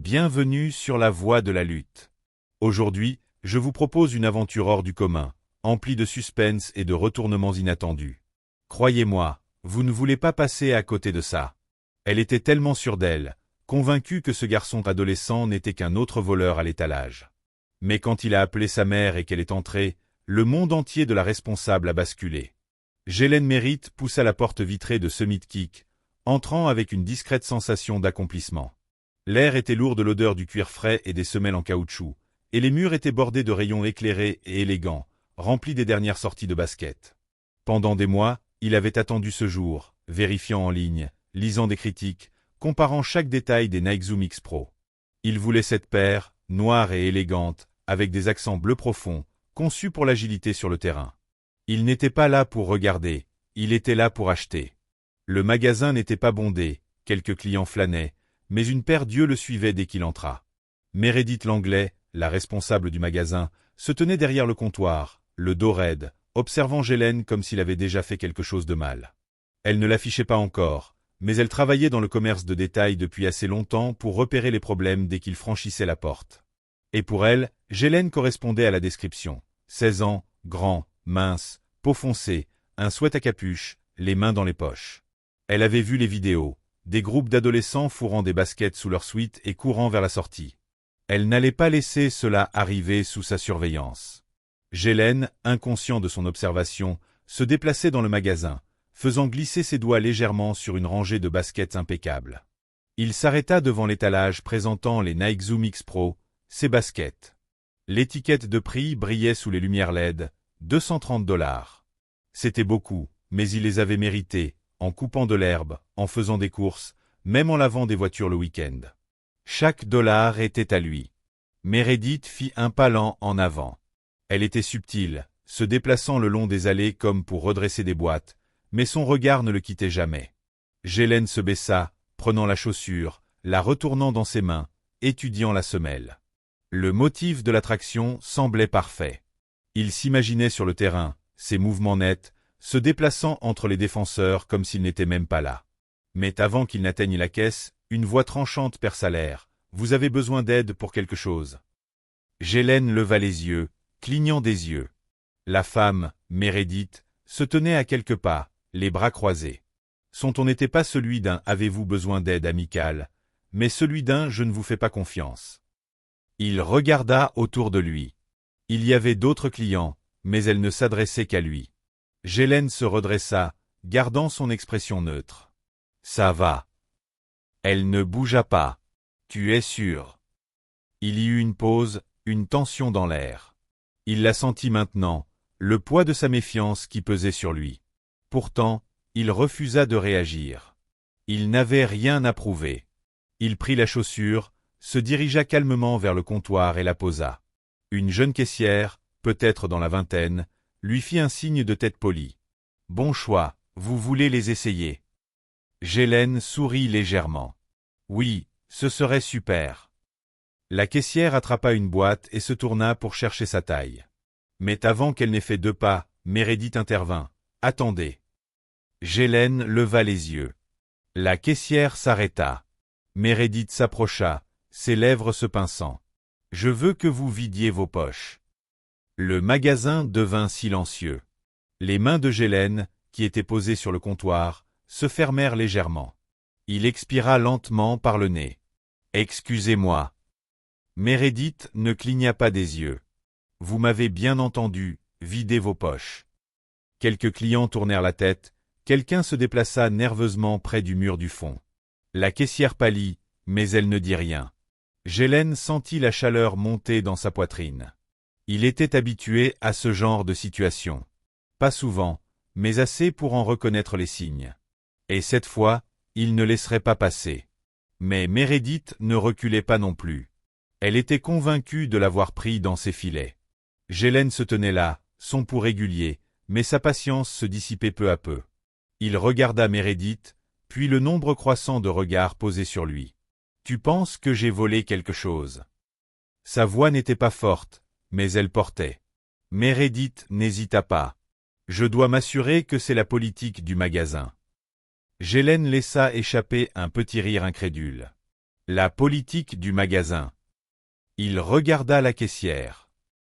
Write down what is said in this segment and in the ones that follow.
Bienvenue sur la voie de la lutte. Aujourd'hui, je vous propose une aventure hors du commun, emplie de suspense et de retournements inattendus. Croyez-moi, vous ne voulez pas passer à côté de ça. Elle était tellement sûre d'elle, convaincue que ce garçon adolescent n'était qu'un autre voleur à l'étalage. Mais quand il a appelé sa mère et qu'elle est entrée, le monde entier de la responsable a basculé. Jelen Merritt poussa la porte vitrée de Summit Kick, entrant avec une discrète sensation d'accomplissement. L'air était lourd de l'odeur du cuir frais et des semelles en caoutchouc, et les murs étaient bordés de rayons éclairés et élégants, remplis des dernières sorties de basket. Pendant des mois, il avait attendu ce jour, vérifiant en ligne, lisant des critiques, comparant chaque détail des Nike Zoom X Pro. Il voulait cette paire, noire et élégante, avec des accents bleus profonds, conçue pour l'agilité sur le terrain. Il n'était pas là pour regarder, il était là pour acheter. Le magasin n'était pas bondé, quelques clients flânaient, mais une paire d'yeux le suivait dès qu'il entra. Meredith Langlais, la responsable du magasin, se tenait derrière le comptoir, le dos raide, observant Jelen comme s'il avait déjà fait quelque chose de mal. Elle ne l'affichait pas encore, mais elle travaillait dans le commerce de détail depuis assez longtemps pour repérer les problèmes dès qu'il franchissait la porte. Et pour elle, Jelen correspondait à la description. 16 ans, grand, mince, peau foncée, un sweat à capuche, les mains dans les poches. Elle avait vu les vidéos, des groupes d'adolescents fourrant des baskets sous leur suite et courant vers la sortie. Elle n'allait pas laisser cela arriver sous sa surveillance. Jelen, inconscient de son observation, se déplaçait dans le magasin, faisant glisser ses doigts légèrement sur une rangée de baskets impeccables. Il s'arrêta devant l'étalage présentant les Nike Zoom X Pro, ses baskets. L'étiquette de prix brillait sous les lumières LED, 230 $. C'était beaucoup, mais il les avait mérités, en coupant de l'herbe, en faisant des courses, même en lavant des voitures le week-end. Chaque dollar était à lui. Meredith fit un pas lent en avant. Elle était subtile, se déplaçant le long des allées comme pour redresser des boîtes, mais son regard ne le quittait jamais. Jelen se baissa, prenant la chaussure, la retournant dans ses mains, étudiant la semelle. Le motif de l'attraction semblait parfait. Il s'imaginait sur le terrain, ses mouvements nets, se déplaçant entre les défenseurs comme s'il n'était même pas là. Mais avant qu'il n'atteigne la caisse, une voix tranchante perça l'air. « Vous avez besoin d'aide pour quelque chose ?» Jelen leva les yeux, clignant des yeux. La femme, Meredith, se tenait à quelques pas, les bras croisés. Son ton n'était pas celui d'un « Avez-vous besoin d'aide amical ?» mais celui d'un « Je ne vous fais pas confiance ». Il regarda autour de lui. Il y avait d'autres clients, mais elle ne s'adressait qu'à lui. Jelen se redressa, gardant son expression neutre. « Ça va. » Elle ne bougea pas. « Tu es sûr ?» Il y eut une pause, une tension dans l'air. Il la sentit maintenant, le poids de sa méfiance qui pesait sur lui. Pourtant, il refusa de réagir. Il n'avait rien à prouver. Il prit la chaussure, se dirigea calmement vers le comptoir et la posa. Une jeune caissière, peut-être dans la vingtaine, lui fit un signe de tête polie. « Bon choix, vous voulez les essayer ?» Jelen sourit légèrement. « Oui, ce serait super. » La caissière attrapa une boîte et se tourna pour chercher sa taille. Mais avant qu'elle n'ait fait 2 pas, Meredith intervint. « Attendez. » Jelen leva les yeux. La caissière s'arrêta. Meredith s'approcha, ses lèvres se pinçant. « Je veux que vous vidiez vos poches. » Le magasin devint silencieux. Les mains de Jelen, qui étaient posées sur le comptoir, se fermèrent légèrement. Il expira lentement par le nez. « Excusez-moi. » Meredith ne cligna pas des yeux. « Vous m'avez bien entendu, videz vos poches. » Quelques clients tournèrent la tête, quelqu'un se déplaça nerveusement près du mur du fond. La caissière pâlit, mais elle ne dit rien. Jelen sentit la chaleur monter dans sa poitrine. Il était habitué à ce genre de situation. Pas souvent, mais assez pour en reconnaître les signes. Et cette fois, il ne laisserait pas passer. Mais Meredith ne reculait pas non plus. Elle était convaincue de l'avoir pris dans ses filets. Jelen se tenait là, son pouls régulier, mais sa patience se dissipait peu à peu. Il regarda Meredith, puis le nombre croissant de regards posés sur lui. « Tu penses que j'ai volé quelque chose ?» Sa voix n'était pas forte, mais elle portait. Meredith n'hésita pas. « Je dois m'assurer que c'est la politique du magasin. » Jelen laissa échapper un petit rire incrédule. La politique du magasin. Il regarda la caissière.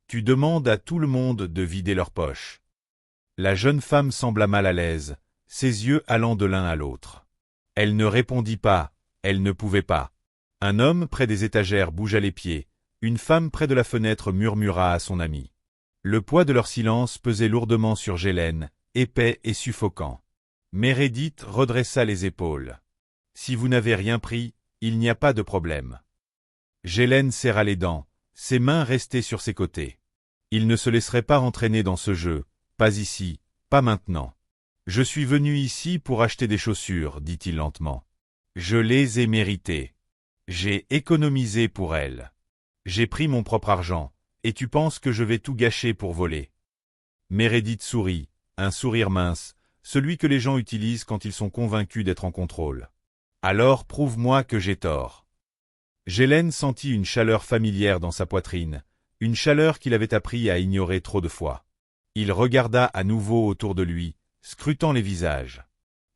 Tu demandes à tout le monde de vider leurs poches. La jeune femme sembla mal à l'aise, ses yeux allant de l'un à l'autre. Elle ne répondit pas, elle ne pouvait pas. Un homme près des étagères bougea les pieds, une femme près de la fenêtre murmura à son ami. Le poids de leur silence pesait lourdement sur Gélène, épais et suffocant. Meredith redressa les épaules. Si vous n'avez rien pris, il n'y a pas de problème. Gélène serra les dents, ses mains restaient sur ses côtés. Il ne se laisserait pas entraîner dans ce jeu, pas ici, pas maintenant. Je suis venu ici pour acheter des chaussures, dit-il lentement. Je les ai méritées. J'ai économisé pour elles. J'ai pris mon propre argent, et tu penses que je vais tout gâcher pour voler. Meredith sourit, un sourire mince, celui que les gens utilisent quand ils sont convaincus d'être en contrôle. Alors prouve-moi que j'ai tort. Gélène sentit une chaleur familière dans sa poitrine, une chaleur qu'il avait appris à ignorer trop de fois. Il regarda à nouveau autour de lui, scrutant les visages.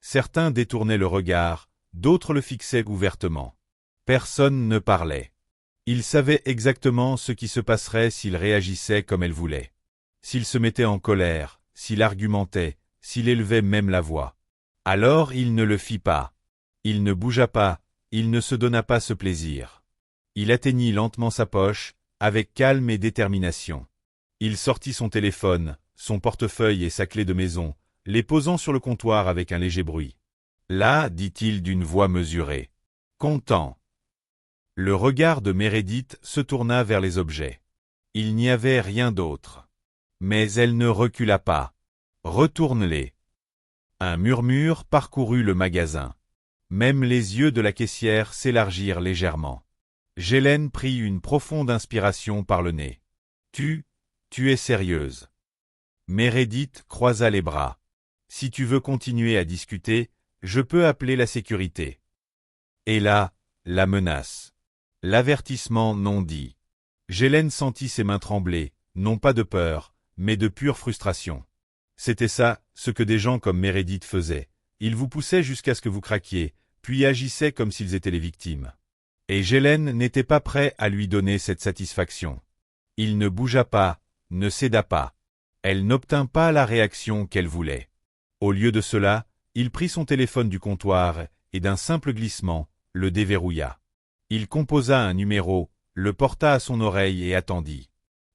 Certains détournaient le regard, d'autres le fixaient ouvertement. Personne ne parlait. Il savait exactement ce qui se passerait s'il réagissait comme elle voulait. S'il se mettait en colère, s'il argumentait, s'il élevait même la voix. Alors il ne le fit pas. Il ne bougea pas, il ne se donna pas ce plaisir. Il atteignit lentement sa poche, avec calme et détermination. Il sortit son téléphone, son portefeuille et sa clé de maison, les posant sur le comptoir avec un léger bruit. Là, dit-il d'une voix mesurée. Content. Le regard de Meredith se tourna vers les objets. Il n'y avait rien d'autre. Mais elle ne recula pas. Retourne-les. Un murmure parcourut le magasin. Même les yeux de la caissière s'élargirent légèrement. Gélène prit une profonde inspiration par le nez. Tu es sérieuse. Meredith croisa les bras. Si tu veux continuer à discuter, je peux appeler la sécurité. Et là, la menace. L'avertissement non dit. Gélène sentit ses mains trembler, non pas de peur, mais de pure frustration. C'était ça, ce que des gens comme Meredith faisaient. Ils vous poussaient jusqu'à ce que vous craquiez, puis agissaient comme s'ils étaient les victimes. Et Gélène n'était pas prêt à lui donner cette satisfaction. Il ne bougea pas, ne céda pas. Elle n'obtint pas la réaction qu'elle voulait. Au lieu de cela, il prit son téléphone du comptoir et d'un simple glissement, le déverrouilla. Il composa un numéro, le porta à son oreille et attendit.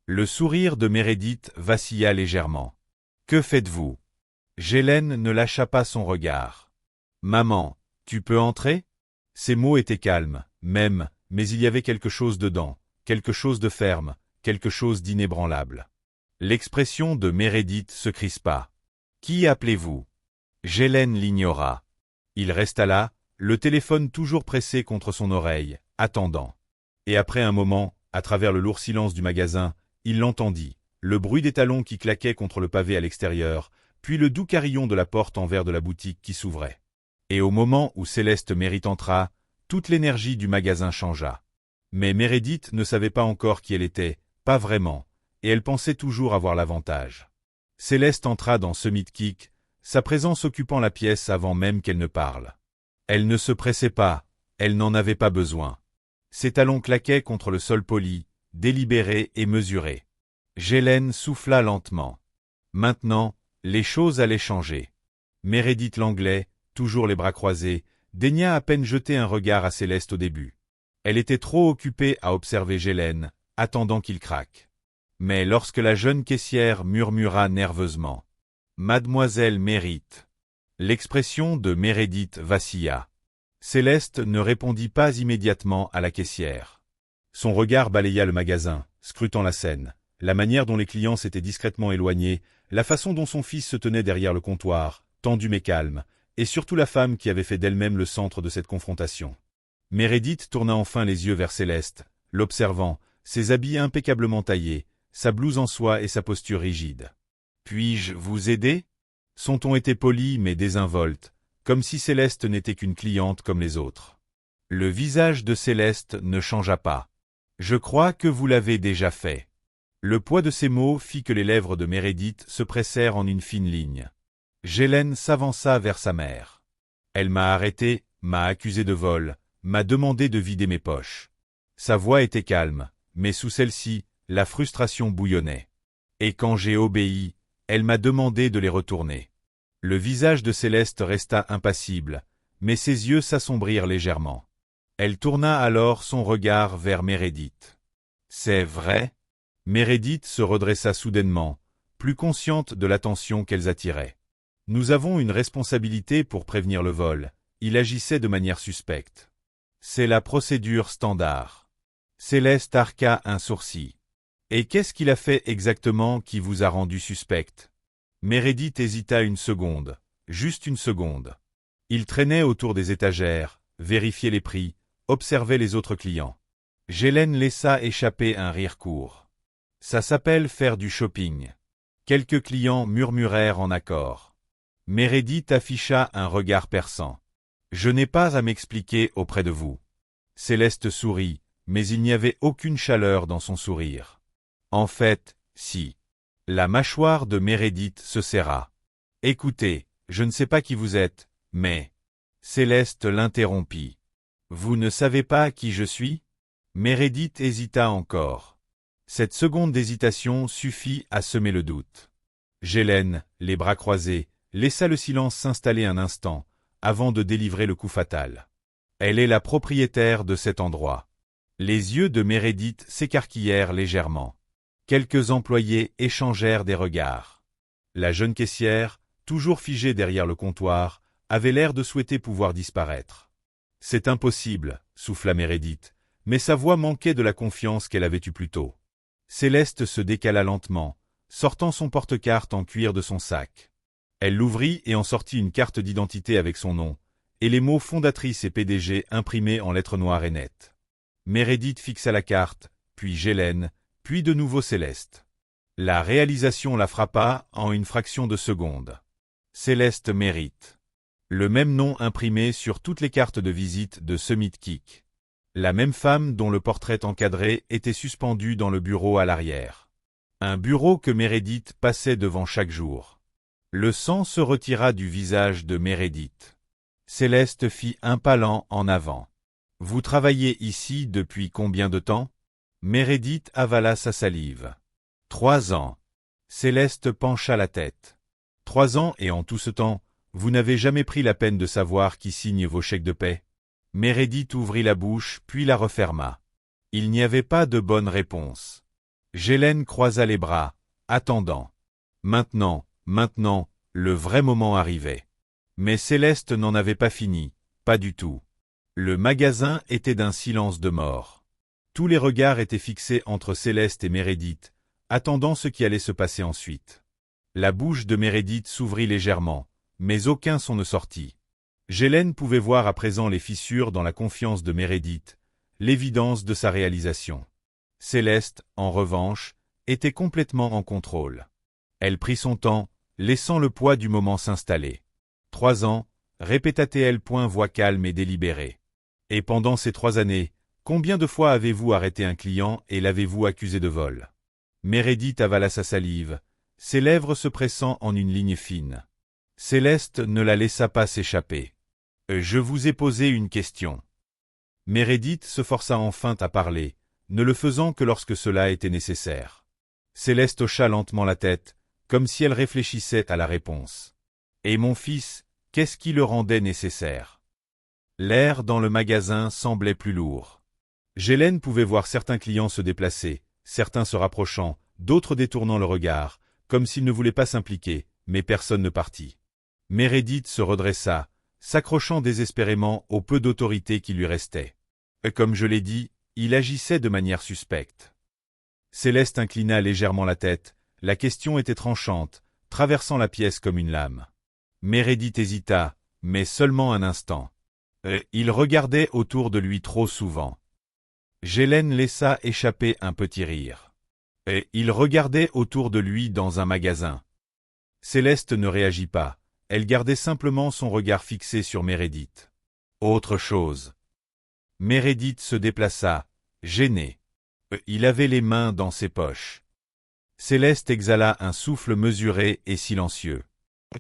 Le sourire de Meredith vacilla légèrement. « Que faites-vous » Gélène ne lâcha pas son regard. « Maman, tu peux entrer ?» Ses mots étaient calmes, même, mais il y avait quelque chose dedans, quelque chose de ferme, quelque chose d'inébranlable. L'expression de Meredith se crispa. « Qui appelez-vous » Gélène l'ignora. Il resta là, le téléphone toujours pressé contre son oreille, attendant. Et après un moment, à travers le lourd silence du magasin, il l'entendit, le bruit des talons qui claquaient contre le pavé à l'extérieur, puis le doux carillon de la porte en verre de la boutique qui s'ouvrait. Et au moment où Céleste Mérite entra, toute l'énergie du magasin changea. Mais Meredith ne savait pas encore qui elle était, pas vraiment, et elle pensait toujours avoir l'avantage. Céleste entra dans ce mid-kick, sa présence occupant la pièce avant même qu'elle ne parle. Elle ne se pressait pas, elle n'en avait pas besoin. Ses talons claquaient contre le sol poli, délibéré et mesuré. Gélène souffla lentement. Maintenant, les choses allaient changer. Meredith Langlais, toujours les bras croisés, daigna à peine jeter un regard à Céleste au début. Elle était trop occupée à observer Gélène, attendant qu'il craque. Mais lorsque la jeune caissière murmura nerveusement « Mademoiselle Mérite », l'expression de Meredith vacilla. Céleste ne répondit pas immédiatement à la caissière. Son regard balaya le magasin, scrutant la scène, la manière dont les clients s'étaient discrètement éloignés, la façon dont son fils se tenait derrière le comptoir, tendu mais calme, et surtout la femme qui avait fait d'elle-même le centre de cette confrontation. Meredith tourna enfin les yeux vers Céleste, l'observant, ses habits impeccablement taillés, sa blouse en soie et sa posture rigide. « Puis-je vous aider ?» Son ton était poli mais désinvolte, comme si Céleste n'était qu'une cliente comme les autres. Le visage de Céleste ne changea pas. « Je crois que vous l'avez déjà fait. » Le poids de ces mots fit que les lèvres de Meredith se pressèrent en une fine ligne. Gélène s'avança vers sa mère. Elle m'a arrêté, m'a accusé de vol, m'a demandé de vider mes poches. Sa voix était calme, mais sous celle-ci, la frustration bouillonnait. Et quand j'ai obéi, elle m'a demandé de les retourner. Le visage de Céleste resta impassible, mais ses yeux s'assombrirent légèrement. Elle tourna alors son regard vers Meredith. « C'est vrai ?» Meredith se redressa soudainement, plus consciente de l'attention qu'elles attiraient. « Nous avons une responsabilité pour prévenir le vol. Il agissait de manière suspecte. C'est la procédure standard. » Céleste arqua un sourcil. « Et qu'est-ce qu'il a fait exactement qui vous a rendu suspecte ?» Meredith hésita une seconde, juste une seconde. Il traînait autour des étagères, vérifiait les prix, observait les autres clients. Gélène laissa échapper un rire court. « Ça s'appelle faire du shopping. » Quelques clients murmurèrent en accord. Meredith afficha un regard perçant. « Je n'ai pas à m'expliquer auprès de vous. » Céleste sourit, mais il n'y avait aucune chaleur dans son sourire. « En fait, si. » La mâchoire de Meredith se serra. « Écoutez, je ne sais pas qui vous êtes, mais... » Céleste l'interrompit. « Vous ne savez pas qui je suis ?» Meredith hésita encore. Cette seconde d'hésitation suffit à semer le doute. Gélène, les bras croisés, laissa le silence s'installer un instant, avant de délivrer le coup fatal. « Elle est la propriétaire de cet endroit. » Les yeux de Meredith s'écarquillèrent légèrement. Quelques employés échangèrent des regards. La jeune caissière, toujours figée derrière le comptoir, avait l'air de souhaiter pouvoir disparaître. « C'est impossible, » souffla Meredith, mais sa voix manquait de la confiance qu'elle avait eue plus tôt. Céleste se décala lentement, sortant son porte-carte en cuir de son sac. Elle l'ouvrit et en sortit une carte d'identité avec son nom, et les mots fondatrice et PDG imprimés en lettres noires et nettes. Meredith fixa la carte, puis Gélène, puis de nouveau Céleste. La réalisation la frappa en une fraction de seconde. Céleste mérite. Le même nom imprimé sur toutes les cartes de visite de Summit Kick. La même femme dont le portrait encadré était suspendu dans le bureau à l'arrière. Un bureau que Meredith passait devant chaque jour. Le sang se retira du visage de Meredith. Céleste fit un pas lent en avant. « Vous travaillez ici depuis combien de temps ?» Meredith avala sa salive. « 3 ans. » Céleste pencha la tête. « 3 ans et en tout ce temps, vous n'avez jamais pris la peine de savoir qui signe vos chèques de paie ?» Meredith ouvrit la bouche puis la referma. Il n'y avait pas de bonne réponse. Gélène croisa les bras, attendant. Maintenant, le vrai moment arrivait. Mais Céleste n'en avait pas fini, pas du tout. Le magasin était d'un silence de mort. Tous les regards étaient fixés entre Céleste et Meredith, attendant ce qui allait se passer ensuite. La bouche de Meredith s'ouvrit légèrement, mais aucun son ne sortit. Gélène pouvait voir à présent les fissures dans la confiance de Meredith, l'évidence de sa réalisation. Céleste, en revanche, était complètement en contrôle. Elle prit son temps, laissant le poids du moment s'installer. 3 ans, répéta-t-elle voix calme et délibérée. Et pendant ces 3 années, combien de fois avez-vous arrêté un client et l'avez-vous accusé de vol? Meredith avala sa salive, ses lèvres se pressant en une ligne fine. Céleste ne la laissa pas s'échapper. « Je vous ai posé une question. » Meredith se força enfin à parler, ne le faisant que lorsque cela était nécessaire. Céleste hocha lentement la tête, comme si elle réfléchissait à la réponse. « Et mon fils, qu'est-ce qui le rendait nécessaire ?» L'air dans le magasin semblait plus lourd. Gélène pouvait voir certains clients se déplacer, certains se rapprochant, d'autres détournant le regard, comme s'ils ne voulaient pas s'impliquer, mais personne ne partit. Meredith se redressa, s'accrochant désespérément au peu d'autorité qui lui restait. Comme je l'ai dit, il agissait de manière suspecte. Céleste inclina légèrement la tête, la question était tranchante, traversant la pièce comme une lame. Meredith hésita, mais seulement un instant. Il regardait autour de lui trop souvent. Gélène laissa échapper un petit rire. Il regardait autour de lui dans un magasin. Céleste ne réagit pas. Elle gardait simplement son regard fixé sur Meredith. Autre chose. Meredith se déplaça, gênée. Il avait les mains dans ses poches. Céleste exhala un souffle mesuré et silencieux.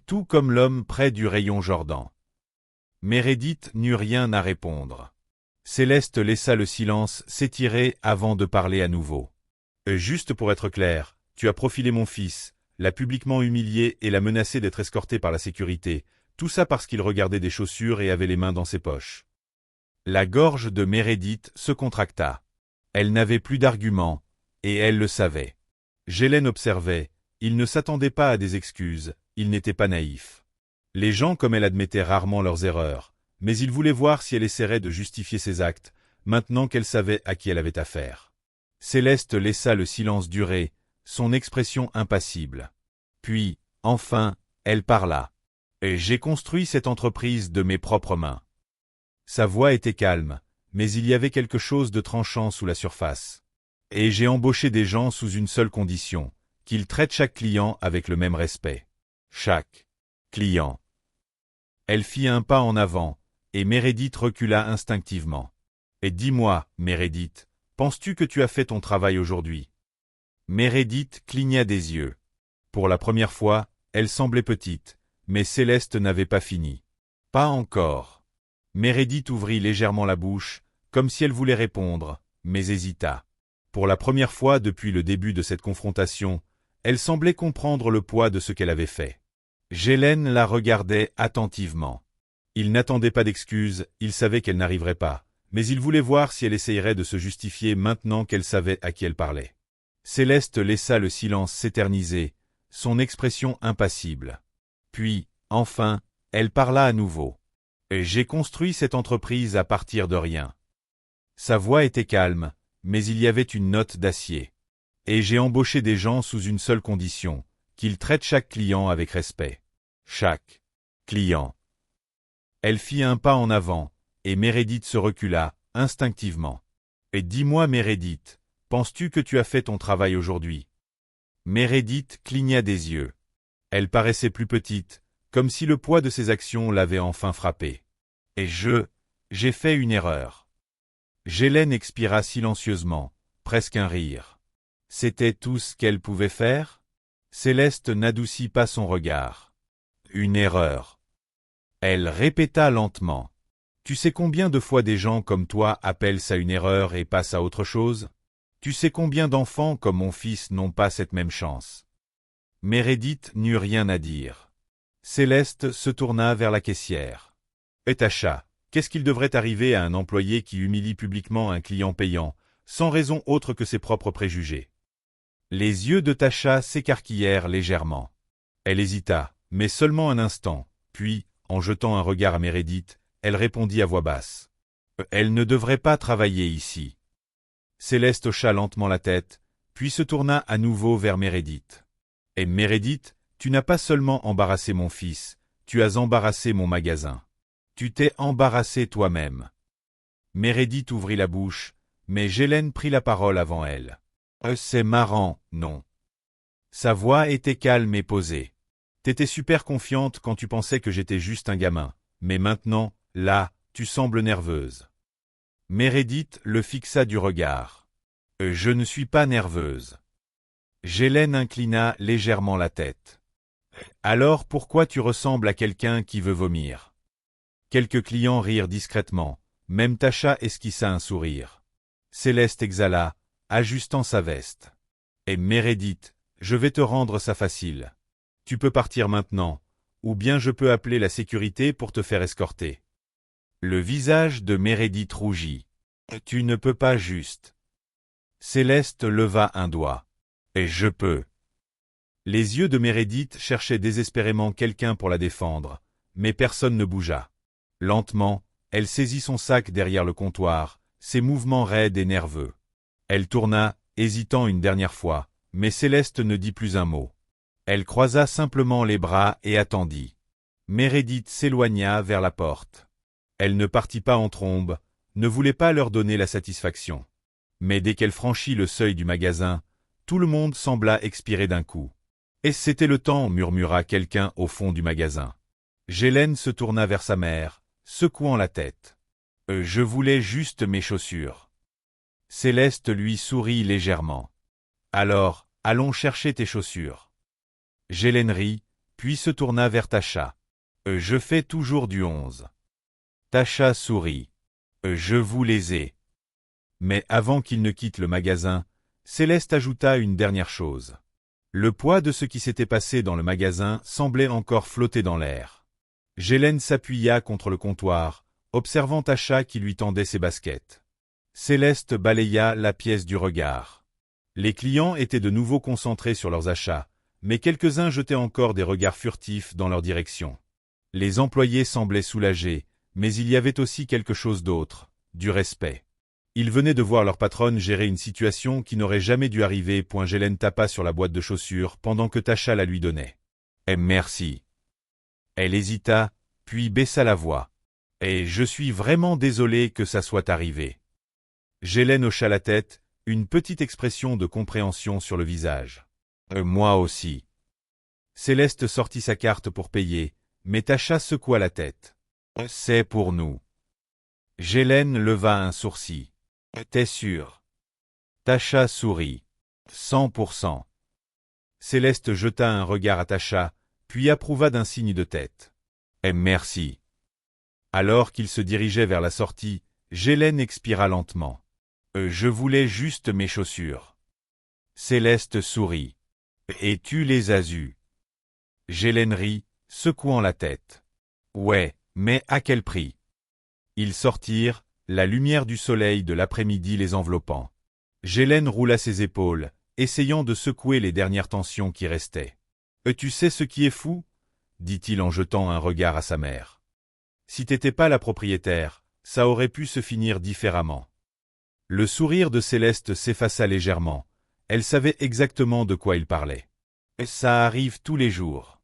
Tout comme l'homme près du rayon Jordan. Meredith n'eut rien à répondre. Céleste laissa le silence s'étirer avant de parler à nouveau. Juste pour être clair, tu as profilé mon fils, l'as publiquement humilié et l'a menacé d'être escorté par la sécurité, tout ça parce qu'il regardait des chaussures et avait les mains dans ses poches. La gorge de Meredith se contracta. Elle n'avait plus d'arguments, et elle le savait. Ghislaine observait, il ne s'attendait pas à des excuses, il n'était pas naïf. Les gens comme elle admettaient rarement leurs erreurs, mais il voulait voir si elle essaierait de justifier ses actes, maintenant qu'elle savait à qui elle avait affaire. Céleste laissa le silence durer, son expression impassible. Puis, enfin, elle parla. « J'ai construit cette entreprise de mes propres mains. » Sa voix était calme, mais il y avait quelque chose de tranchant sous la surface. « Et j'ai embauché des gens sous une seule condition, qu'ils traitent chaque client avec le même respect. Chaque client. » Elle fit un pas en avant, et Meredith recula instinctivement. « Et dis-moi, Meredith, penses-tu que tu as fait ton travail aujourd'hui ?» Meredith cligna des yeux. Pour la première fois, elle semblait petite, mais Céleste n'avait pas fini. « Pas encore. » Meredith ouvrit légèrement la bouche, comme si elle voulait répondre, mais hésita. Pour la première fois depuis le début de cette confrontation, elle semblait comprendre le poids de ce qu'elle avait fait. Ghislaine la regardait attentivement. Il n'attendait pas d'excuses, il savait qu'elle n'arriverait pas, mais il voulait voir si elle essayerait de se justifier maintenant qu'elle savait à qui elle parlait. Céleste laissa le silence s'éterniser, son expression impassible. Puis, enfin, elle parla à nouveau. « J'ai construit cette entreprise à partir de rien. » Sa voix était calme, mais il y avait une note d'acier. « Et j'ai embauché des gens sous une seule condition, qu'ils traitent chaque client avec respect. Chaque client. » Elle fit un pas en avant, et Meredith se recula, instinctivement. « Et dis-moi, Meredith, penses-tu que tu as fait ton travail aujourd'hui ?» Meredith cligna des yeux. Elle paraissait plus petite, comme si le poids de ses actions l'avait enfin frappée. « Et j'ai fait une erreur. » Ghislaine expira silencieusement, presque un rire. C'était tout ce qu'elle pouvait faire? Céleste n'adoucit pas son regard. « Une erreur. » Elle répéta lentement. « Tu sais combien de fois des gens comme toi appellent ça une erreur et passent à autre chose? Tu sais combien d'enfants comme mon fils n'ont pas cette même chance? » Meredith n'eut rien à dire. Céleste se tourna vers la caissière. « Et Tasha, qu'est-ce qu'il devrait arriver à un employé qui humilie publiquement un client payant, sans raison autre que ses propres préjugés ?» Les yeux de Tasha s'écarquillèrent légèrement. Elle hésita, mais seulement un instant, puis, en jetant un regard à Meredith, elle répondit à voix basse. « Elle ne devrait pas travailler ici. » Céleste hocha lentement la tête, puis se tourna à nouveau vers Meredith. « Et Meredith, tu n'as pas seulement embarrassé mon fils, tu as embarrassé mon magasin. Tu t'es embarrassé toi-même. » Meredith ouvrit la bouche, mais Ghislaine prit la parole avant elle. « C'est marrant, non ?» Sa voix était calme et posée. « T'étais super confiante quand tu pensais que j'étais juste un gamin, mais maintenant, là, tu sembles nerveuse. » Meredith le fixa du regard. « Je ne suis pas nerveuse. » Ghislaine inclina légèrement la tête. « Alors pourquoi tu ressembles à quelqu'un qui veut vomir ?» Quelques clients rirent discrètement, même Tasha esquissa un sourire. Céleste exhala, ajustant sa veste. « Et Meredith, je vais te rendre ça facile. Tu peux partir maintenant, ou bien je peux appeler la sécurité pour te faire escorter. » Le visage de Meredith rougit. « Tu ne peux pas juste. » Céleste leva un doigt. « Et je peux. » Les yeux de Meredith cherchaient désespérément quelqu'un pour la défendre, mais personne ne bougea. Lentement, elle saisit son sac derrière le comptoir, ses mouvements raides et nerveux. Elle tourna, hésitant une dernière fois, mais Céleste ne dit plus un mot. Elle croisa simplement les bras et attendit. Meredith s'éloigna vers la porte. Elle ne partit pas en trombe, ne voulait pas leur donner la satisfaction. Mais dès qu'elle franchit le seuil du magasin, tout le monde sembla expirer d'un coup. « Et c'était le temps » murmura quelqu'un au fond du magasin. Ghislaine se tourna vers sa mère, secouant la tête. « Je voulais juste mes chaussures. » Céleste lui sourit légèrement. « Alors, allons chercher tes chaussures. » Ghislaine rit, puis se tourna vers Tasha. « Je fais toujours du 11. » Tasha sourit. Je vous les ai. Mais avant qu'il ne quitte le magasin, Céleste ajouta une dernière chose. Le poids de ce qui s'était passé dans le magasin semblait encore flotter dans l'air. Gélène s'appuya contre le comptoir, observant Tasha qui lui tendait ses baskets. Céleste balaya la pièce du regard. Les clients étaient de nouveau concentrés sur leurs achats, mais quelques-uns jetaient encore des regards furtifs dans leur direction. Les employés semblaient soulagés, mais il y avait aussi quelque chose d'autre, du respect. Ils venaient de voir leur patronne gérer une situation qui n'aurait jamais dû arriver. Gélène tapa sur la boîte de chaussures pendant que Tasha la lui donnait. « Merci. » Elle hésita, puis baissa la voix. « Et je suis vraiment désolé que ça soit arrivé. » Gélène hocha la tête, une petite expression de compréhension sur le visage. « Moi aussi. » Céleste sortit sa carte pour payer, mais Tasha secoua la tête. « C'est pour nous. » Gélène leva un sourcil. « T'es sûr ?» Tasha sourit. « 100%. » Céleste jeta un regard à Tasha, puis approuva d'un signe de tête. « Merci. » Alors qu'il se dirigeait vers la sortie, Gélène expira lentement. « Je voulais juste mes chaussures. » Céleste sourit. « Et tu les as eues. » Gélène rit, secouant la tête. « Ouais, mais à quel prix ?» Ils sortirent, la lumière du soleil de l'après-midi les enveloppant. Gélène roula ses épaules, essayant de secouer les dernières tensions qui restaient. « Tu sais ce qui est fou ?» dit-il en jetant un regard à sa mère. « Si t'étais pas la propriétaire, ça aurait pu se finir différemment. » Le sourire de Céleste s'effaça légèrement. Elle savait exactement de quoi il parlait. « Ça arrive tous les jours. »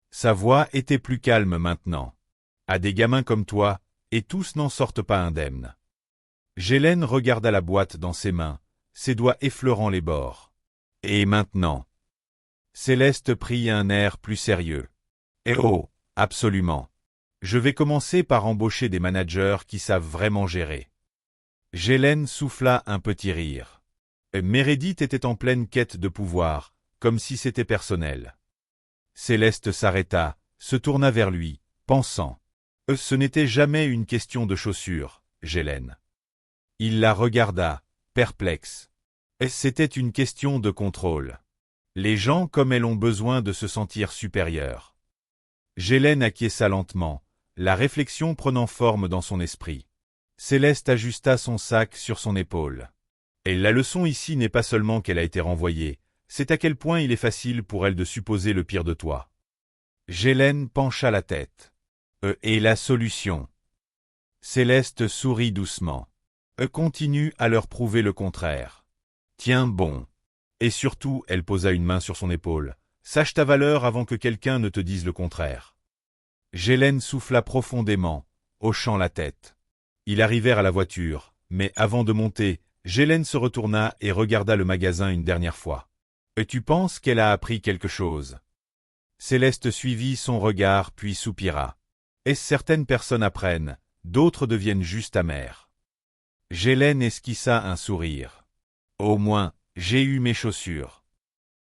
Sa voix était plus calme maintenant. « À des gamins comme toi, et tous n'en sortent pas indemnes. » Gélène regarda la boîte dans ses mains, ses doigts effleurant les bords. « Et maintenant ?» Céleste prit un air plus sérieux. « Eh oh, absolument. Je vais commencer par embaucher des managers qui savent vraiment gérer. » Gélène souffla un petit rire. Meredith était en pleine quête de pouvoir, comme si c'était personnel. Céleste s'arrêta, se tourna vers lui, pensant. Ce n'était jamais une question de chaussures, Gélène. Il la regarda, perplexe. C'était une question de contrôle. Les gens comme elle ont besoin de se sentir supérieurs. Gélène acquiesça lentement, la réflexion prenant forme dans son esprit. Céleste ajusta son sac sur son épaule. Et la leçon ici n'est pas seulement qu'elle a été renvoyée, c'est à quel point il est facile pour elle de supposer le pire de toi. Gélène pencha la tête. Et la solution? Céleste sourit doucement. Continue à leur prouver le contraire. Tiens bon. Et surtout, elle posa une main sur son épaule. Sache ta valeur avant que quelqu'un ne te dise le contraire. Gélène souffla profondément, hochant la tête. Ils arrivèrent à la voiture, mais avant de monter, Gélène se retourna et regarda le magasin une dernière fois. Tu penses qu'elle a appris quelque chose? Céleste suivit son regard puis soupira. Et certaines personnes apprennent, d'autres deviennent juste amères. Gélène esquissa un sourire. Au moins, j'ai eu mes chaussures.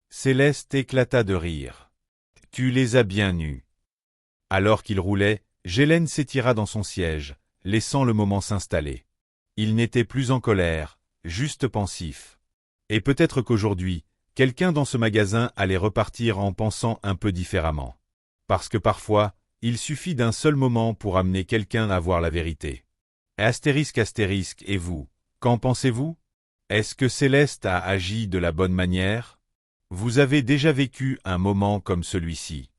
Céleste éclata de rire. Tu les as bien eues. Alors qu'il roulait, Gélène s'étira dans son siège, laissant le moment s'installer. Il n'était plus en colère, juste pensif. Et peut-être qu'aujourd'hui, quelqu'un dans ce magasin allait repartir en pensant un peu différemment. Parce que parfois, il suffit d'un seul moment pour amener quelqu'un à voir la vérité. Astérisque, et vous, qu'en pensez-vous? Est-ce que Céleste a agi de la bonne manière? Vous avez déjà vécu un moment comme celui-ci.